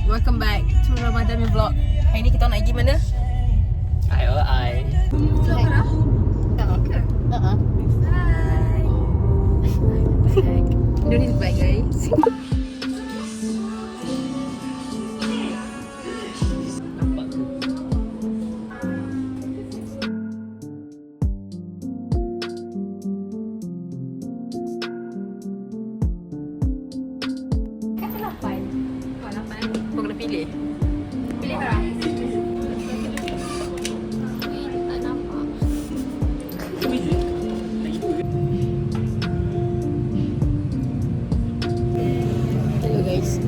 Welcome back to Ramadan vlog. Hari ni kita nak pergi mana? I. Sakura? Tak ke? Uh-huh. Hi. Nurin back guys. Kau kena pilih. Pilih orang. Tak nampak. Hello guys.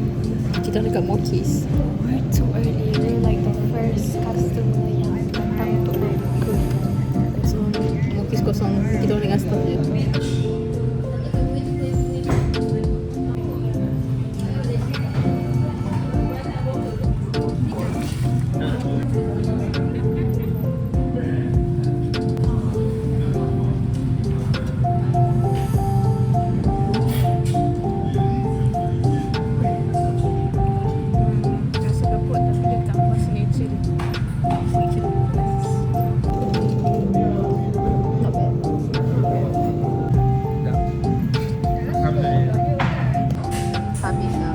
Kita dekat Mokis. We're too early. We're like the first customer yang datang untuk buka. Kosong. Mokis kosong. Kita orang dengan staff je. Rasa gepuk tapi dia tak rasa nature dia. Not bad. Habis dah.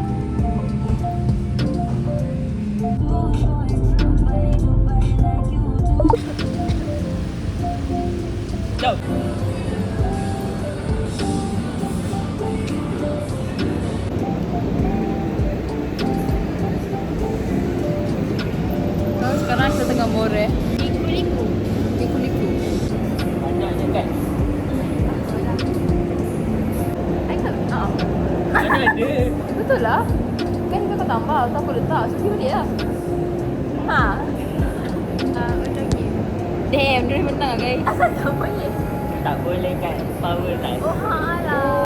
Jom. So, sekarang kita tengah more. Liku-liku. Liku-liku. Banyaknya kan? I tak nak. Mana ada? Betul lah. Kan kau tambah atau aku letak. So, dia balik lah. Ha. Macam ni. Damn, dia menang guys. Asal tak boleh? Tak boleh kan? Power tak. Oh, alah.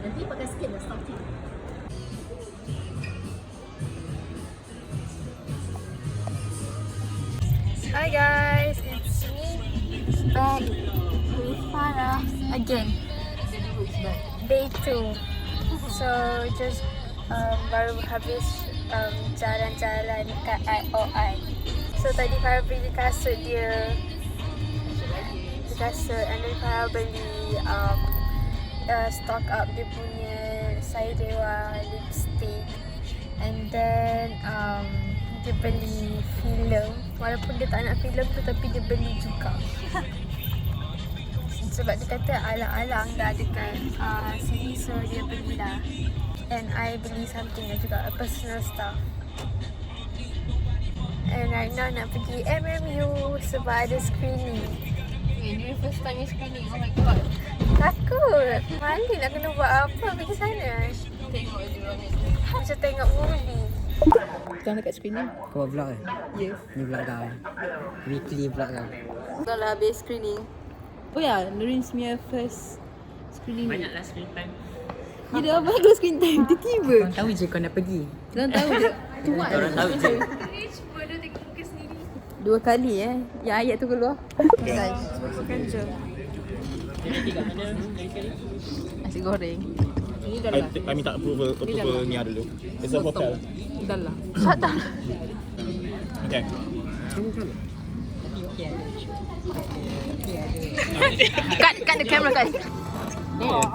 Nanti pakai skin dah starting. Hi guys, it's me back with Farah again. Day 2. So just baru habis jalan-jalan kat IOI. So tadi Farah beli kasut dia. Kasut and then Farah beli stock up dia punya Saidewa lipstick. And then dia beli filem. Walaupun dia tak nak filem tu tapi dia beli juga. Sebab dia kata alang-alang dah dekat sini, so dia belilah. And I beli something juga, a personal stuff. And right now nak pergi MMU sebab ada screening. Ini first time screening, oh my god. Takut, malu nak kena buat apa pergi sana. Tengok je orang ni. Macam tengok movie. Kita dekat screening? Kau vlog kan? Yes. Ni vlog kau kan? Weekly vlog kau. Dah lah habis screening. Oh ya, Nurin punya first screening. Banyaklah screen time. Dia dah bagus screen time, tiba-tiba. Kau tahu je kau nak pergi. Korang tahu je. Tuan. Korang tahu je. Dua kali yang ayat tu keluar. Guys, makan je. Jadi kat mana dari kali? Nasi goreng. Ini dah lah. I minta approval ni dulu. It's a hotel. Dah lah. Shut up. Okay. Cut the camera guys. Yeah.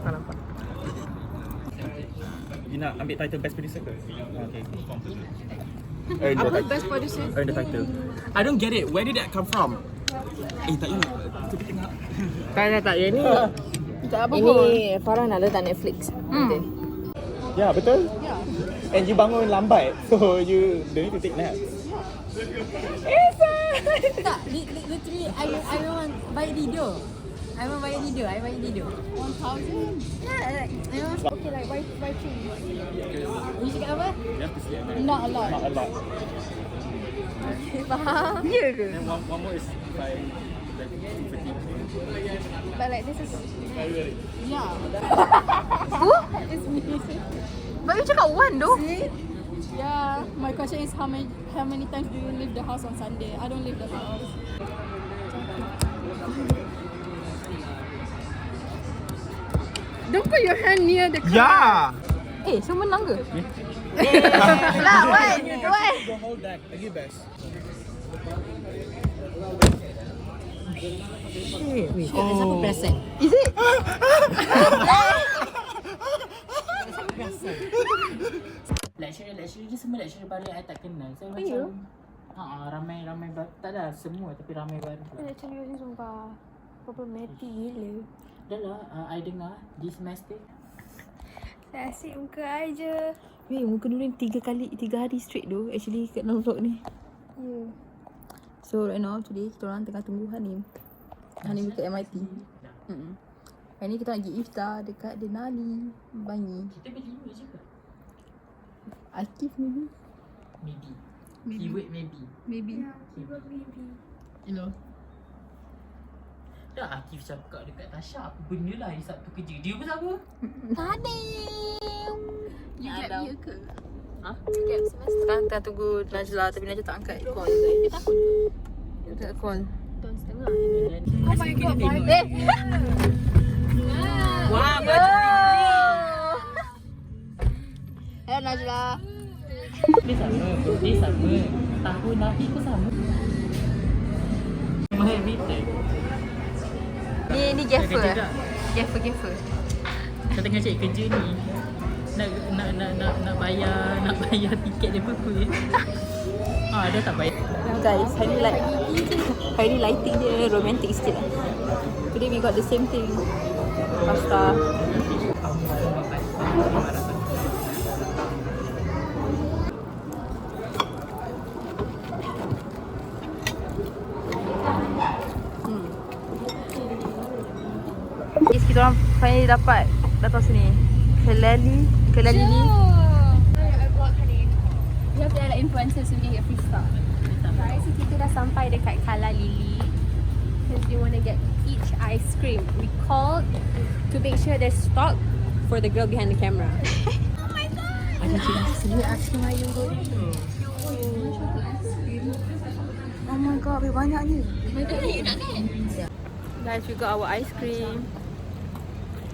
Tak nampak. You nak ambil title best producer ke? Okay. Apa best producer? Earn the title. I don't get it. Where did that come from? Tak ingat. Kita tengok. Tak. Yang ni. Tak apa Ini pun. Farah nak letak Netflix. Okay. Ya, betul? Ya. And you bangun lambat. So you don't need to take naps. Tak, literally I want buy video. I want buy video. 1,000? Yeah, like I want okay like buy 3. You cakap apa? You have to sleep at night. Not a lot. Not a lot. Okay, faham? Ya ke? And one more is by like 2:30. But like this is yeah. Who? It's me. But you cakap one though. See? Yeah, my question is how many times do you leave the house on Sunday? I don't leave the house. put your hand near the car. Yeah. Eh, semua menang ke? Lah, Wan. Wan. The whole deck. Lagi best. Siapa perasan? Is it? Lecturer dia semua lecturer baru yang I tak kenal. Saya macam ramai tak ada semua tapi ramai baru. Lecturer ni sumpah problematic gila. Dah lah, I dengar di semester. Saya asyik muka I je. Weh, muka Nurin 3 hari straight tu actually kat dalam vlog ni. Ya. So right now today kita orang tengah tunggu Hanim. Hanim dekat MIT. Hari ni kita nak pergi iftar dekat Denali, Bangi. Kita berlima je ke? Akif maybe. Maybe. Keyword maybe. Maybe. Keyword Maybe. You know. Dah Akif cakap dekat Tasha apa benda lah hari Sabtu kerja. Dia pun siapa? Hanim. You gap Adam. year ke? Ha? You gap semester? Sekarang tengah tunggu Najla tapi Najla tak angkat call. Dia takut ke? Dia tak call. Tahun setengah. Oh my god, Wah, Hello Najla. dia sama. Birthday sama. Tahun lahir pun sama. Mahal meter. Ni gaffer. Kerja tak? Gaffer. Saya tengah cari kerja ni. Nak bayar tiket dia berapa ya? Dia tak bayar. Guys, hari ni lighting dia romantic sikit lah. Today we got the same thing. Pasta. Guys, kita orang finally dapat datang sini. Kelali. I bought Hanim. We have to add influencers so we can get free stuff. Guys, so kita dah sampai dekat Kala Lili because we want to get peach ice cream. We called to make sure there's stock for the girl behind the camera. Oh my god! Ada cik sini asking are you going? Oh my god, banyak ni. Guys, we got our ice cream.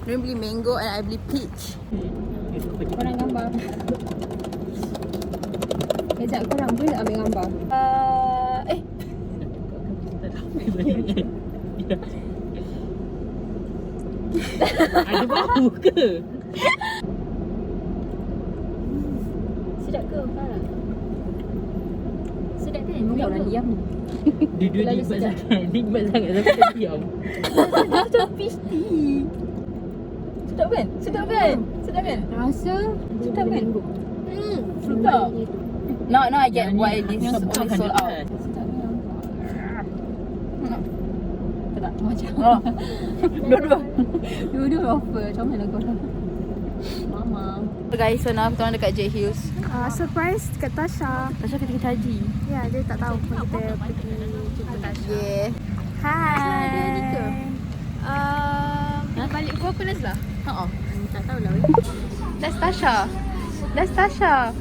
Nurin beli mango and I beli peach. Korang gambar. Kejap korang boleh ambil gambar. Ada bau ke? Sedap ke korang? Sedap kan? Enggak orang diam ni. Dua-dua nikmat sangat. Nikmat sangat sampai dia diam. Macam peach tea. Sedap kan? Sedap kan? Rasa Sedap kan? sedap. Now I get why this Yang only bukan sold out. dekat. Tak Macam Dua-dua offer. Macam mana korang? Mama. So guys, so now kita orang dekat J Hills. Surprise dekat Tasha. Tasha kita haji. Ya, dia tak tahu pun kita pergi jumpa Tasha. Yeah. Hai. Dia ni ke? Balik pukul apa Nazla? Ha. Tak tahu lah. That's Tasha.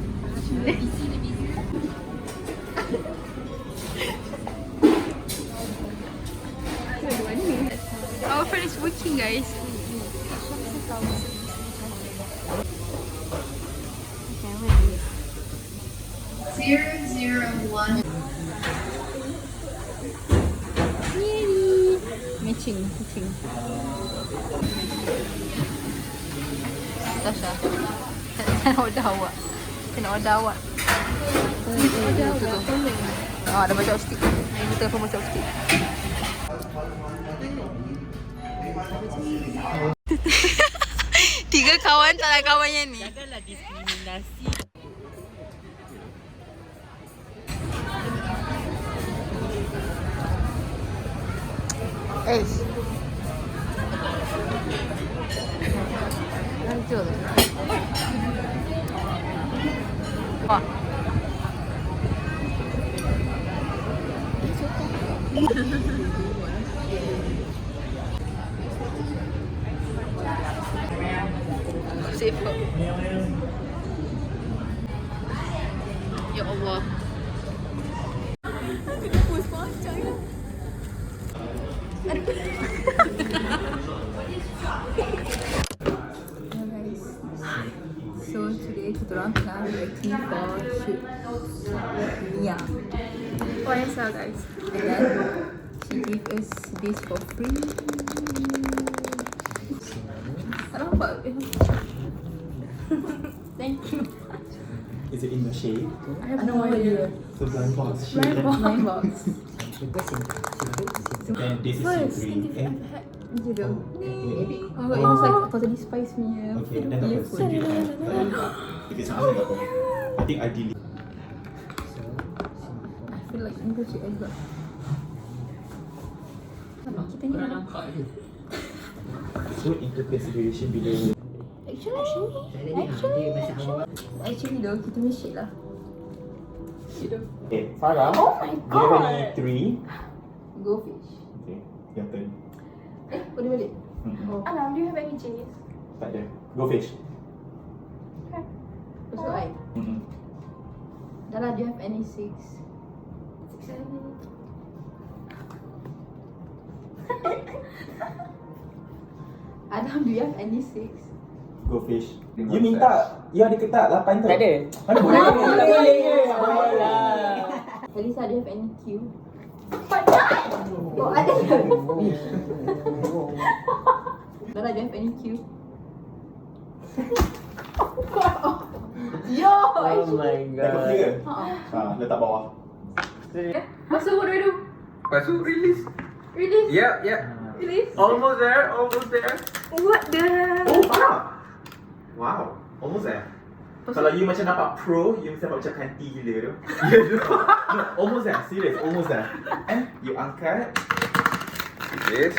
Our friend is working, guys. Matching. Tasha. Kena order awak. Ada macam stick. Ini kita pun macam stick. Tiga kawan tak nak kawannya ni. Janganlah diskriminasi. Hancur. Wah. Safe. Ya Allah. Kita orang tengah reacting for shoot Mia. YSL guys. And then she give us this for free. Tak nampak. Thank you. Is it in the shade? I have no idea. So blind box. Blind box. And this is First, green. Gitu. Oh, It was like totally spice me. Okay, then the first thing if it's something like that, I think ideally. I feel like ini kecil juga. Kita ni Korang nampak ke? So into consideration bila Actually though, kita ni shade lah. okay, Farah, do you have any 3? Go fish. Okay, your turn. Boleh balik? Alam, do you have any J's? Tak ada. Go fish. Lepas tu I. Dah lah, do you have any 6? 7. Adam, do you have any 6? Go fish. You minta, you ada ketak 8 tu? Tak ada. Mana boleh? Tak boleh ke? Boleh lah. Elisa, do you have any Q? Oh, ada. Dah lah, do you have any Q? Oh my Level 3 ke? Letak bawah. Masuk what do I do? Lepas tu release. Release? Yeah, yeah. Release? Almost there, almost there. What the? Oh, Farah! Wow, almost there. Kalau you macam nampak pro, you mesti nampak macam kanti gila tu. No, almost there, serious, almost there. And you angkat. Yes.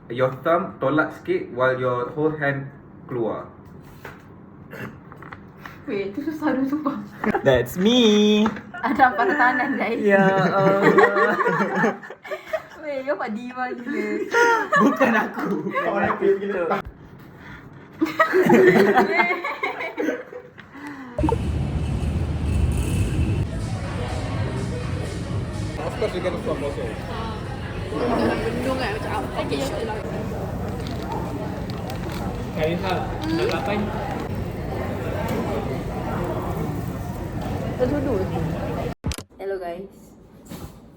Your thumb tolak sikit while your whole hand keluar. Wait, tu susah tu sumpah. That's me. Ada pada tangan guys. Ya Allah. Weh, you apa diva gila. Bukan aku. Orang aku yang gila. Of course you can stop also. Bendung kan macam apa? Okay, you lah. Karisa, nak lapan. Tertuduh. Hello guys.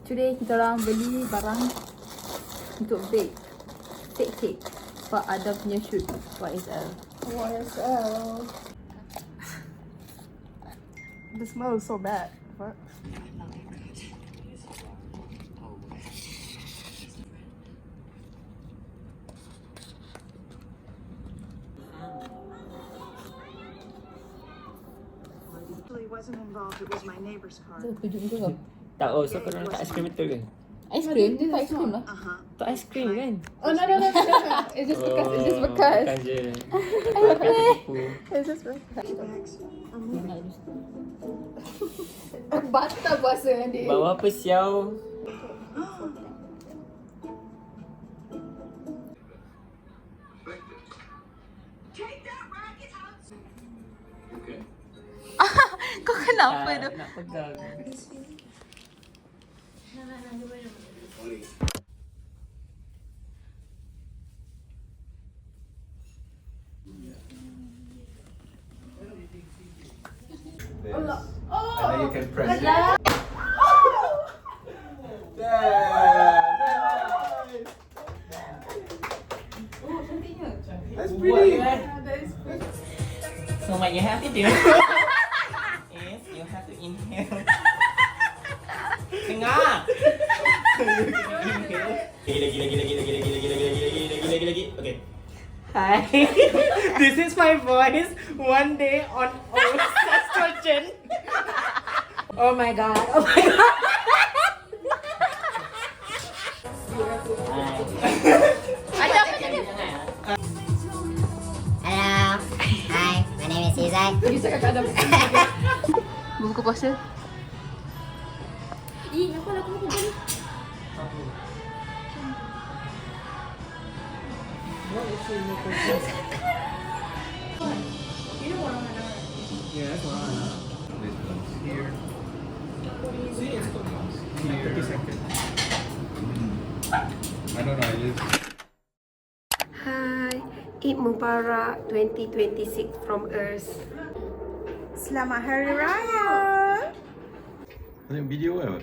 Today kita orang beli barang untuk bake cake for Adam punya shoot YSL. YSL. The smell is so bad. What? Wasn't involved. It was my neighbor's car. Tujuh tu kau. Tak, oh, so korang letak aiskrim betul ke? Aiskrim? Dia tak aiskrim lah. Uh-huh. Tak aiskrim kan? Oh no. It's just because. It's just because. Bukan je. It's just because. Bags. Batal puasa dengan dia. Bawa apa siau? Kau kenapa tu? Nak pegang. Allah. And then you can press it. That's pretty. So what you have to do is you have to inhale. Tengah. Gila. Okay. Hi. This is my voice one day on oats estrogen. Oh my god. Oh my god. Hello. Hi, my name is Izai. Buka puasa. Yeah, that's what I know. This one's here. See, it's 30 seconds. I don't know, I just... Hi, Eid Mubarak 2026 from us. Selamat Hari Raya. Tengok video kan?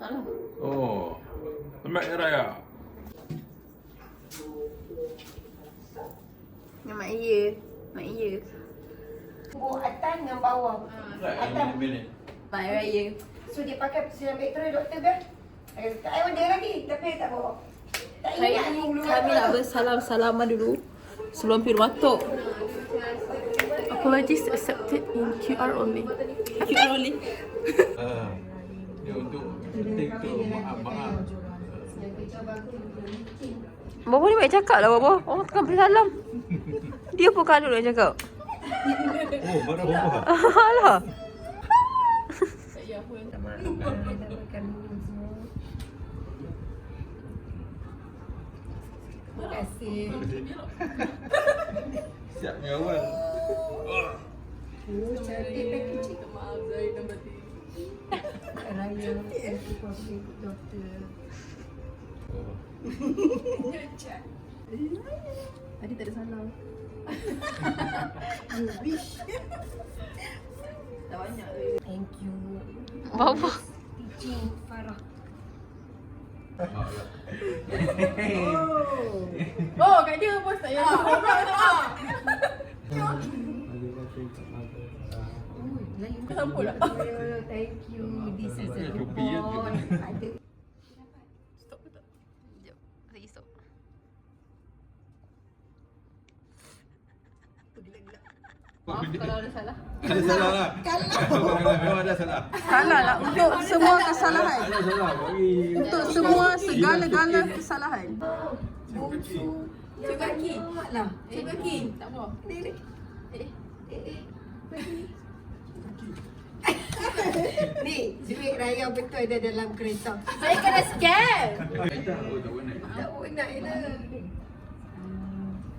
Alah. Oh. Selamat Hari Raya. Mak iya. Mak iya. Oh, atas dengan bawah. Atas. Mak Raya. So dia pakai silam elektron doktor kan? I order lagi tapi tak bawa. Tak ingat ni dulu. Kami nak bersalam-salaman dulu sebelum pergi rumah Tok. Apologies accepted in QR only. QR only. Dia untuk maaf. Bapa ni baik cakap lah Bapa. Orang tengah bersalam. Dia pun kalau nak cakap. Oh, barang apa? Alah. Terima kasih. Siapnya awal. Oh, cantik packaging. Maaf Zai nombor 3. Raya happy birthday doktor. Tadi tak ada salam. You wish. Tak banyak. Thank you. Bapa. Teaching Farah. Oh, kat dia pun tak payah. Kau sampul tak? Thank you. This is a Kopi je. report. Ada. Stop ke tak? Sekejap. Lagi stop. Maaf kalau ada salah. Ada salah lah. Kalau ada salah. Salah lah untuk semua kesalahan. Ada salah. Bagi. Untuk semua segala-gala kesalahan. Cuba kaki. Lah. Cuba kaki. Tak apa. Ni, duit raya betul ada dalam kereta. Saya kena scan. Kita tak boleh. Tak nak lah.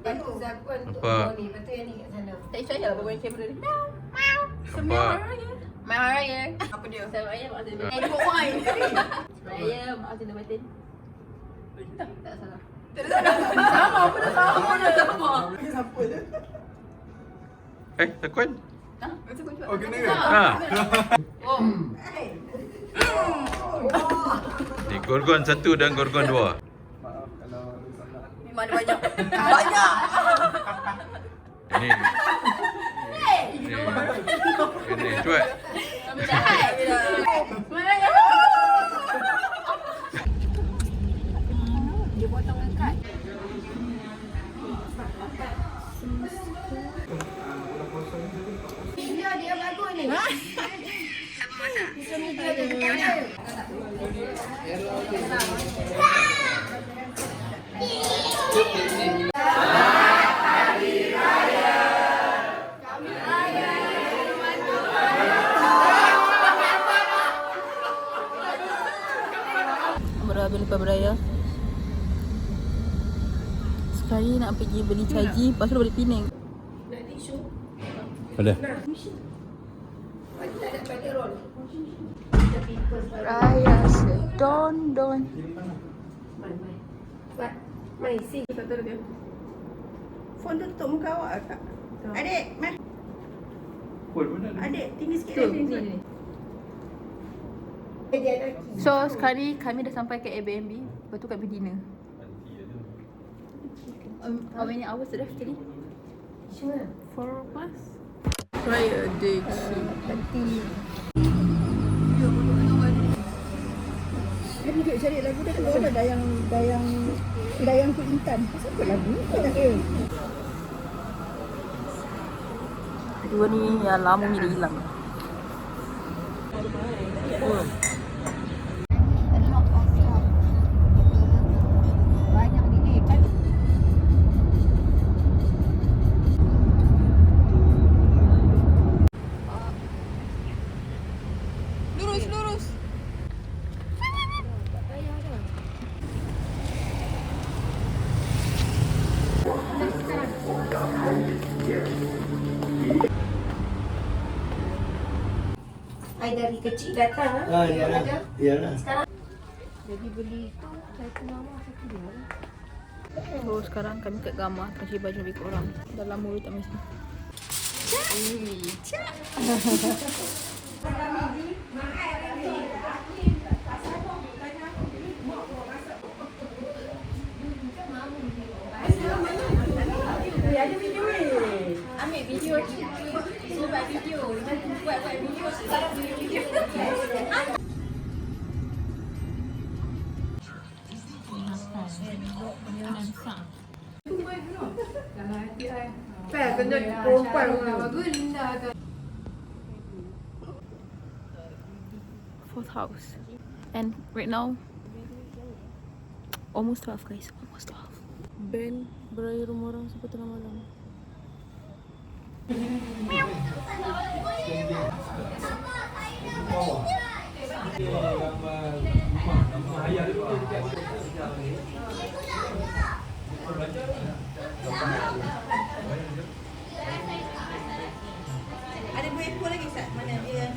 Itu Zakwan untuk Apa? ni. Lepas tu yang ni kat sana. Tak isyak je lah bawa kamera ni. Apa? Mak Raya. Apa dia? Selamat Raya, Mak Azina. Dua wine. Selamat Raya, Mak Azina Batin. Tak salah. Sama, apa dah sama, Tekun? Ha? Macam kau cuba. Oh, kena ke? Ha. Oh. Ni Gorgon 1 dan Gorgon 2. Memang ada banyak. Banyak! Ini. Ini cuat. Kami jahat. Mak Raya. Dia potong angkat. Dia bagus ni. Social media dia. Berapa lepas beraya? Sekali nak pergi beli caji, lepas tu balik Penang. Ada. Raya sedon-don. Mai, sini. Phone tu tutup muka awak kak. Adik, mai. Pun mana? Adik, tinggi sikit. Tu, Adik. ni. Dia nak So sekarang kami dah sampai ke Airbnb. Lepas tu kami dinner. How many hours dah tadi? Sure. 4 plus. Raya Day. Dia tunjuk cari lagu dia keluar ada dayang tu Intan. Apa lagu ni? Dua ni yang lama ni dah hilang. Oh. Banyak ni kan. Lurus. I dari kecil datang Ah, iyalah. Iyalah. Sekarang jadi beli tu satu mama satu dia. So sekarang kami kat Gamma kasih baju lebih korang. Dah lama tak main sini. Ambil video so buat video. Buat video sekarang video. Fourth house. And right now almost 12 guys. Almost 12. Ben beraya rumah orang sampai tengah malam. Ada dua ekor lagi Ustaz? Mana dia?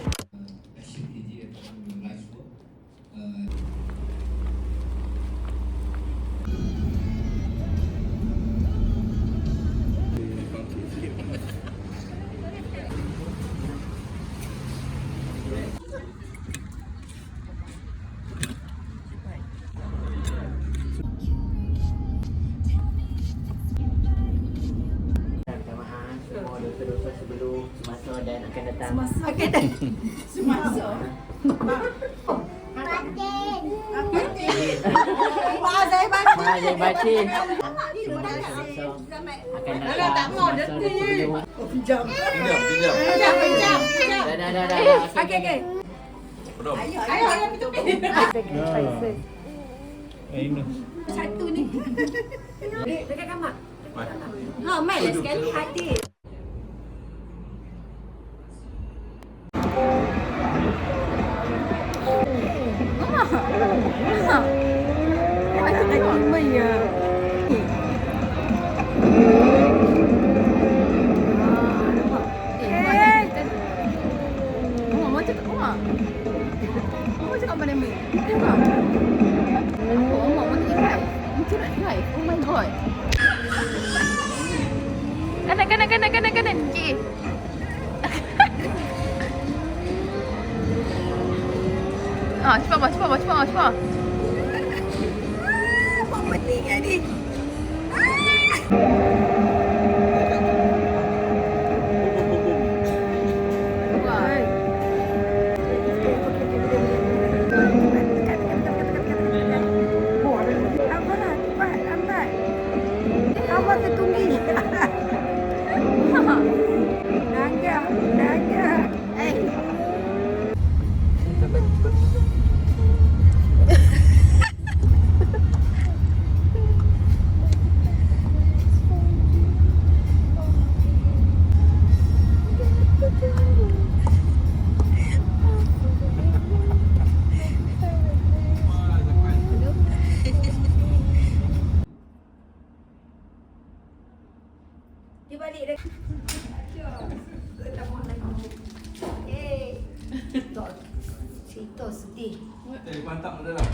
Minta maaf semua dosa-dosa sebelum semasa dan akan datang. Semasa. Mak saya baca. Mak saya baca. Akan datang Tak mau semasa dan sebelum. Oh, pinjam. Pinjam. Dah. Okey. Belum. Ayo kita pergi. Satu ni. Dekat kamar. Ha, mai lah sekali hati. Kanan. Okay. Cepat. Apa pentingnya ni? Dia balik dah. Cerita sedih. Mantap dah lah.